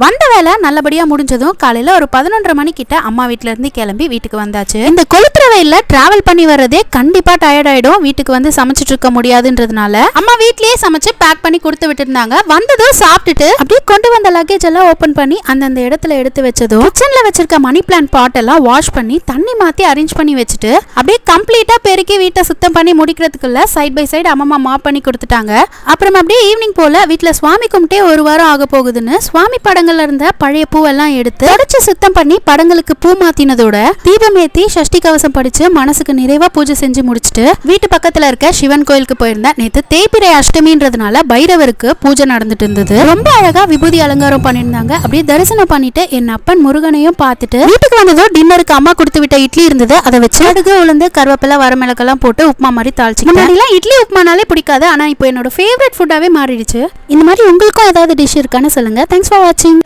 வந்த வேலை நல்லபடியா முடிஞ்சதும் காலையில ஒரு 11:30 மணி கிட்ட அம்மா வீட்டுல இருந்து கிளம்பி வீட்டுக்கு வந்தாச்சு. இந்த கொளுத்துற வெயில்ல டிராவல் பண்ணி வர்றதே கண்டிப்பா டயர்ட் ஆயிடும். வீட்டுக்கு வந்து சமைச்சிட்டு இருக்க முடியாதுன்றதுனால அம்மா வீட்லயே சமைச்சு பேக் பண்ணி கொடுத்து விட்டுருந்தாங்க. வந்ததும் சாப்பிட்டுட்டு அப்படியே கொண்டு வந்த லக்கேஜ் எல்லாம் ஓபன் பண்ணி அந்தந்த இடத்துல எடுத்து வச்சதும் கிச்சன்ல வச்சிருக்க மணி பிளான்ட் பாட் எல்லாம் வாஷ் பண்ணி தண்ணி மாத்தி அரேஞ்ச் பண்ணி வச்சுட்டு அப்படியே கம்ப்ளீட்டா பெருக்கி வீட்டை சுத்தம் பண்ணி முடிக்கிறதுக்குள்ள சைட் பை சைடு அம்மா மாப் பண்ணி கொடுத்துட்டாங்க. அப்புறம் அப்படியே ஈவினிங் போல வீட்டுல சுவாமி கும்பிட்டே ஒரு வாரம் ஆக போகுதுன்னு சுவாமி படங்கள்ல இருந்த பழைய பூவெல்லாம் எடுத்து தொடச்சு சுத்தம் பண்ணி படங்களுக்கு பூ மாத்தினதோட தீபம் ஏத்தி சஷ்டி கவசம் படிச்சு மனசுக்கு நிறைவா பூஜை செஞ்சு முடிச்சுட்டு வீட்டு பக்கத்துல இருக்க சிவன் கோயிலுக்கு போயிருந்தேன். நேத்து தேய்பிரை அஷ்டமின்றதுனால பைரவருக்கு பூஜை நடந்துட்டு இருந்தது. ரொம்ப அழகா விபூதி அலங்காரம் பண்ணிருந்தாங்க. அப்படியே தரிசனம் பண்ணிட்டு என் அப்பன் முருகனையும் பார்த்துட்டு வீட்டுக்கு வந்ததோ டின்னருக்கு அம்மா கொடுத்து விட்ட இட்லி இருந்தது. அதை வச்சு கடுகு உளுந்து கருவேப்பிலை வரமிளகெல்லாம் போட்டு உப்புமா மாதிரி தாளிச்சு. முன்னாடிலாம் இட்லி உப்புமானாலே பிடிக்காது, ஆனா இப்போ என்னோட ஃபேவரட் ஃபுட்டாவே மாறிடுச்சு. இந்த மாதிரி உங்களுக்கும் ஏதாவது டிஷ் இருக்கான்னு சொல்லுங்க. தேங்க்ஸ் ஃபார் வாட்சிங்.